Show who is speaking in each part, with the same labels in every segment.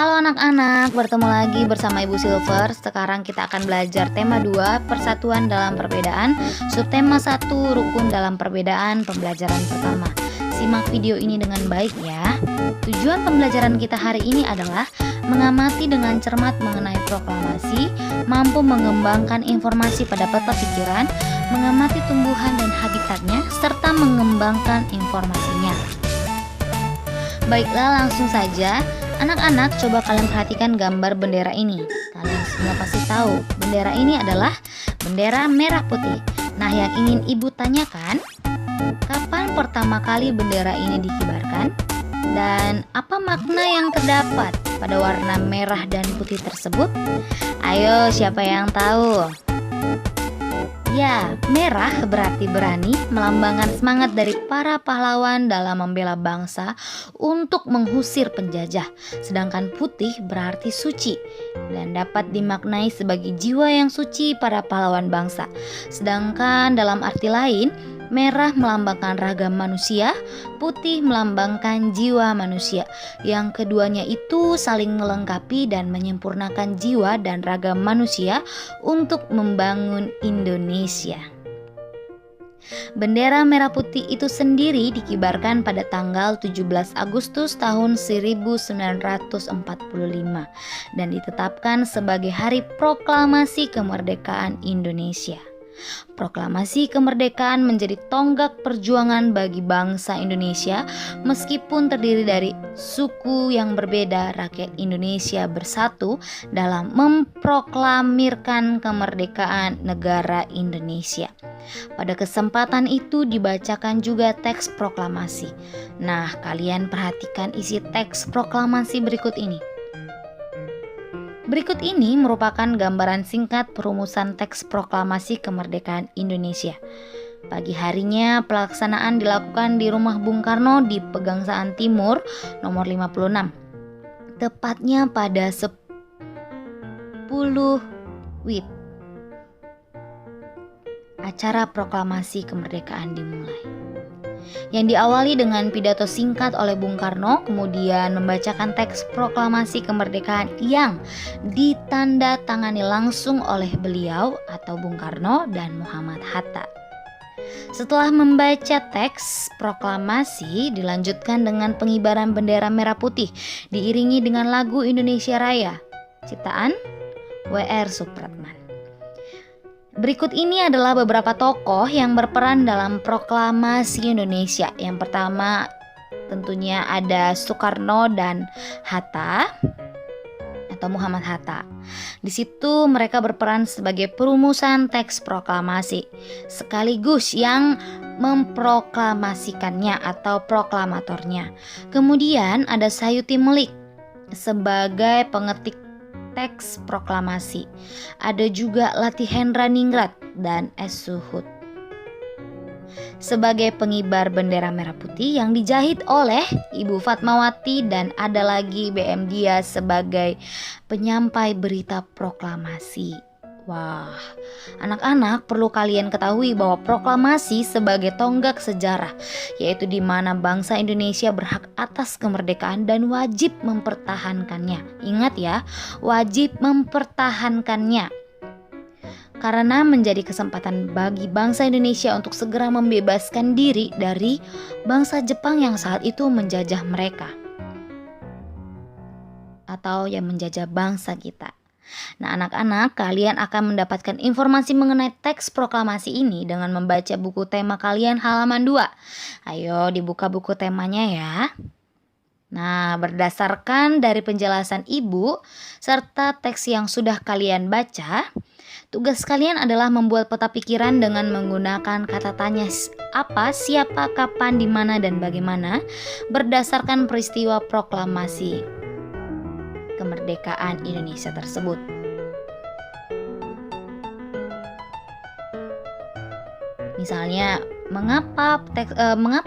Speaker 1: Halo anak-anak, bertemu lagi bersama Ibu Silver. Sekarang kita akan belajar tema 2, persatuan dalam perbedaan, subtema 1, rukun dalam perbedaan, pembelajaran pertama. Simak video ini dengan baik ya. Tujuan pembelajaran kita hari ini adalah mengamati dengan cermat mengenai proklamasi, mampu mengembangkan informasi pada peta pikiran, mengamati tumbuhan dan habitatnya, serta mengembangkan informasinya. Baiklah, langsung saja. Anak-anak, coba kalian perhatikan gambar bendera ini. Kalian semua pasti tahu, bendera ini adalah bendera merah putih. Nah, yang ingin ibu tanyakan, kapan pertama kali bendera ini dikibarkan? Dan apa makna yang terdapat pada warna merah dan putih tersebut? Ayo, siapa yang tahu? Ya, merah berarti berani, melambangkan semangat dari para pahlawan dalam membela bangsa untuk mengusir penjajah. Sedangkan putih berarti suci dan dapat dimaknai sebagai jiwa yang suci para pahlawan bangsa. Sedangkan dalam arti lain, merah melambangkan ragam manusia, putih melambangkan jiwa manusia. Yang keduanya itu saling melengkapi dan menyempurnakan jiwa dan ragam manusia untuk membangun Indonesia. Bendera merah putih itu sendiri dikibarkan pada tanggal 17 Agustus tahun 1945 dan ditetapkan sebagai Hari Proklamasi Kemerdekaan Indonesia. Proklamasi kemerdekaan menjadi tonggak perjuangan bagi bangsa Indonesia. Meskipun terdiri dari suku yang berbeda, rakyat Indonesia bersatu dalam memproklamirkan kemerdekaan negara Indonesia. Pada kesempatan itu dibacakan juga teks proklamasi. Nah, kalian perhatikan isi teks proklamasi berikut ini. Berikut ini merupakan gambaran singkat perumusan teks proklamasi kemerdekaan Indonesia. Pagi harinya pelaksanaan dilakukan di rumah Bung Karno di Pegangsaan Timur nomor 56. Tepatnya pada 10 WIB. Acara proklamasi kemerdekaan dimulai, yang diawali dengan pidato singkat oleh Bung Karno, kemudian membacakan teks proklamasi kemerdekaan yang ditandatangani langsung oleh beliau atau Bung Karno dan Muhammad Hatta. Setelah membaca teks proklamasi, dilanjutkan dengan pengibaran bendera merah putih diiringi dengan lagu Indonesia Raya, ciptaan W.R. Supratman. Berikut ini adalah beberapa tokoh yang berperan dalam proklamasi Indonesia. Yang pertama tentunya ada Soekarno dan Hatta atau Muhammad Hatta. Di situ mereka berperan sebagai perumusan teks proklamasi sekaligus yang memproklamasikannya atau proklamatornya. Kemudian ada Sayuti Melik sebagai pengetik teks proklamasi. Ada juga Latihendra Ningrat dan S. Suhut sebagai pengibar bendera merah putih yang dijahit oleh Ibu Fatmawati, dan ada lagi BM Dias sebagai penyampai berita proklamasi. Wah, anak-anak perlu kalian ketahui bahwa proklamasi sebagai tonggak sejarah, yaitu di mana bangsa Indonesia berhak atas kemerdekaan dan wajib mempertahankannya. Ingat ya, wajib mempertahankannya. Karena menjadi kesempatan bagi bangsa Indonesia untuk segera membebaskan diri dari bangsa Jepang yang saat itu menjajah mereka, atau yang menjajah bangsa kita. Nah, anak-anak, kalian akan mendapatkan informasi mengenai teks proklamasi ini dengan membaca buku tema kalian halaman 2. Ayo dibuka buku temanya ya. Nah, berdasarkan dari penjelasan Ibu serta teks yang sudah kalian baca, tugas kalian adalah membuat peta pikiran dengan menggunakan kata tanya apa, siapa, kapan, di mana, dan bagaimana berdasarkan peristiwa proklamasi kemerdekaan Indonesia tersebut. Misalnya, mengapa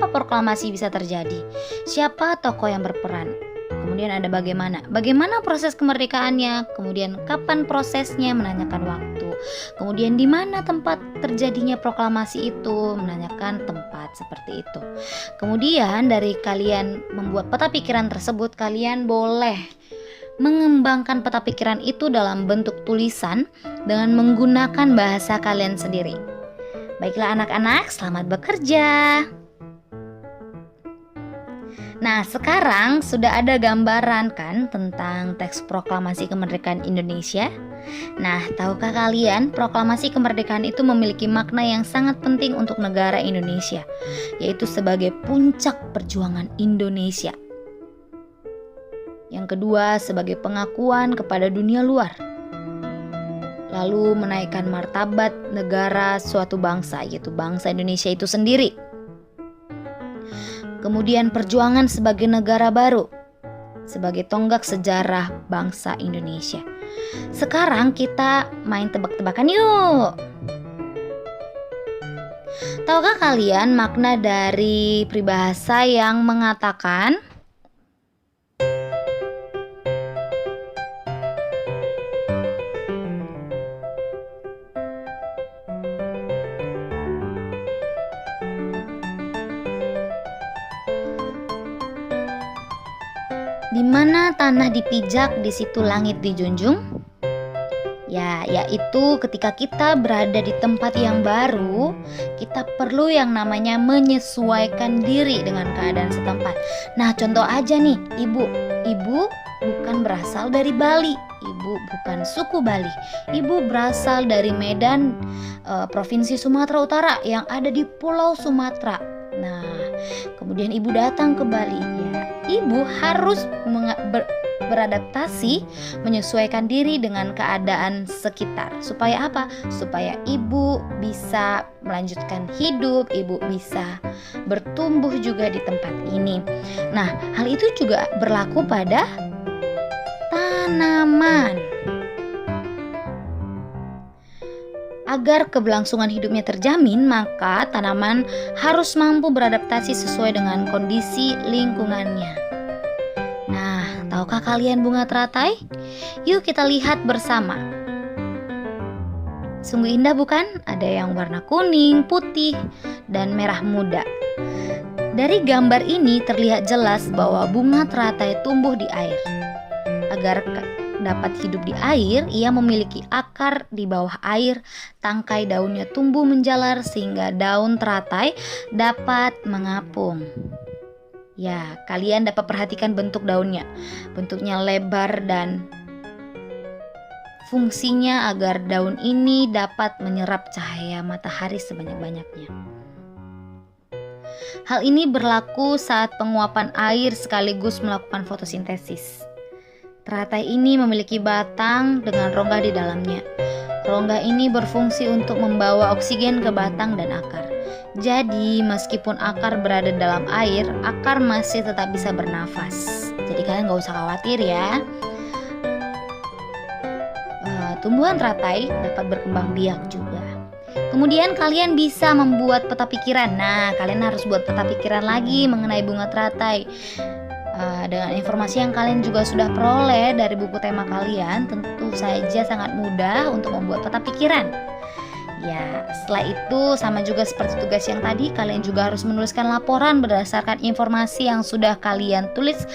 Speaker 1: proklamasi bisa terjadi? Siapa tokoh yang berperan? Kemudian ada bagaimana proses kemerdekaannya, kemudian kapan prosesnya, menanyakan waktu. Kemudian di mana tempat terjadinya proklamasi itu, menanyakan tempat, seperti itu. Kemudian dari kalian membuat peta pikiran tersebut, kalian boleh mengembangkan peta pikiran itu dalam bentuk tulisan dengan menggunakan bahasa kalian sendiri. Baiklah anak-anak, selamat bekerja. Nah, sekarang sudah ada gambaran kan tentang teks proklamasi kemerdekaan Indonesia? Nah, tahukah kalian proklamasi kemerdekaan itu memiliki makna yang sangat penting untuk negara Indonesia, yaitu sebagai puncak perjuangan Indonesia. Yang kedua, sebagai pengakuan kepada dunia luar. Lalu menaikkan martabat negara suatu bangsa, yaitu bangsa Indonesia itu sendiri. Kemudian perjuangan sebagai negara baru, sebagai tonggak sejarah bangsa Indonesia. Sekarang kita main tebak-tebakan yuk. Tahukah kalian makna dari peribahasa yang mengatakan di mana tanah dipijak, di situ langit dijunjung? Ya, yaitu ketika kita berada di tempat yang baru, kita perlu yang namanya menyesuaikan diri dengan keadaan setempat. Nah, contoh aja nih, Ibu bukan berasal dari Bali, Ibu bukan suku Bali, Ibu berasal dari Medan, Provinsi Sumatera Utara yang ada di Pulau Sumatera. Nah, kemudian Ibu datang ke Bali, ya, Ibu harus beradaptasi, menyesuaikan diri dengan keadaan sekitar. Supaya apa? Supaya Ibu bisa melanjutkan hidup, Ibu bisa bertumbuh juga di tempat ini. Nah, hal itu juga berlaku pada tanaman. Agar keberlangsungan hidupnya terjamin, maka tanaman harus mampu beradaptasi sesuai dengan kondisi lingkungannya. Nah, tahukah kalian bunga teratai? Yuk kita lihat bersama. Sungguh indah bukan? Ada yang warna kuning, putih, dan merah muda. Dari gambar ini terlihat jelas bahwa bunga teratai tumbuh di air. Agar dapat hidup di air, ia memiliki akar di bawah air, tangkai daunnya tumbuh menjalar sehingga daun teratai dapat mengapung. Ya, kalian dapat perhatikan bentuk daunnya. Bentuknya lebar dan fungsinya agar daun ini dapat menyerap cahaya matahari sebanyak-banyaknya. Hal ini berlaku saat penguapan air sekaligus melakukan fotosintesis. Teratai ini memiliki batang dengan rongga di dalamnya. Rongga ini berfungsi untuk membawa oksigen ke batang dan akar. Jadi, meskipun akar berada dalam air, akar masih tetap bisa bernafas. Jadi kalian gak usah khawatir ya. Tumbuhan teratai dapat berkembang biak juga. Kemudian kalian bisa membuat peta pikiran. Nah, kalian harus buat peta pikiran lagi mengenai bunga teratai. Dengan informasi yang kalian juga sudah peroleh dari buku tema kalian, tentu saja sangat mudah untuk membuat peta pikiran. Ya, setelah itu sama juga seperti tugas yang tadi, kalian juga harus menuliskan laporan berdasarkan informasi yang sudah kalian tulis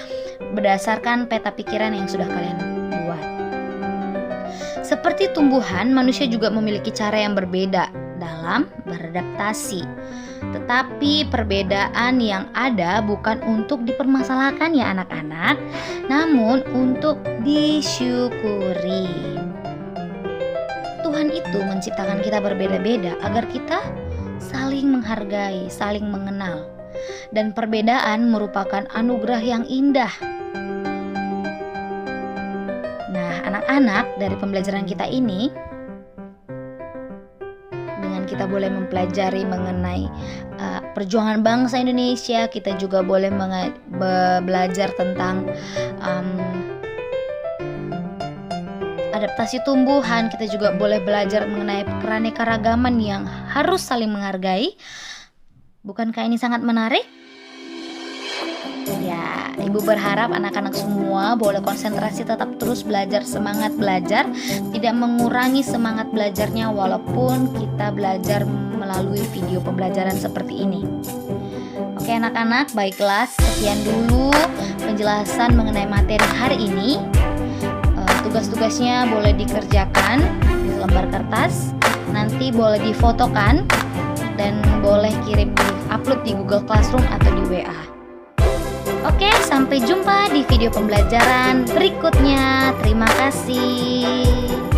Speaker 1: berdasarkan peta pikiran yang sudah kalian buat. Seperti tumbuhan, manusia juga memiliki cara yang berbeda dalam beradaptasi. Tetapi perbedaan yang ada bukan untuk dipermasalahkan ya anak-anak, namun untuk disyukuri. Tuhan itu menciptakan kita berbeda-beda agar kita saling menghargai, saling mengenal. Dan perbedaan merupakan anugerah yang indah. Nah, anak-anak, dari pembelajaran kita ini, kita boleh mempelajari mengenai perjuangan bangsa Indonesia. Kita juga boleh belajar tentang adaptasi tumbuhan. Kita juga boleh belajar mengenai keanekaragaman yang harus saling menghargai. Bukankah ini sangat menarik? Ya, Ibu berharap anak-anak semua boleh konsentrasi, tetap terus belajar, semangat belajar, tidak mengurangi semangat belajarnya walaupun kita belajar melalui video pembelajaran seperti ini. Oke anak-anak, baiklah, sekian dulu penjelasan mengenai materi hari ini. Tugas-tugasnya boleh dikerjakan di lembar kertas, nanti boleh difotokan, dan boleh kirim di upload di Google Classroom atau di WA. Oke, sampai jumpa di video pembelajaran berikutnya. Terima kasih.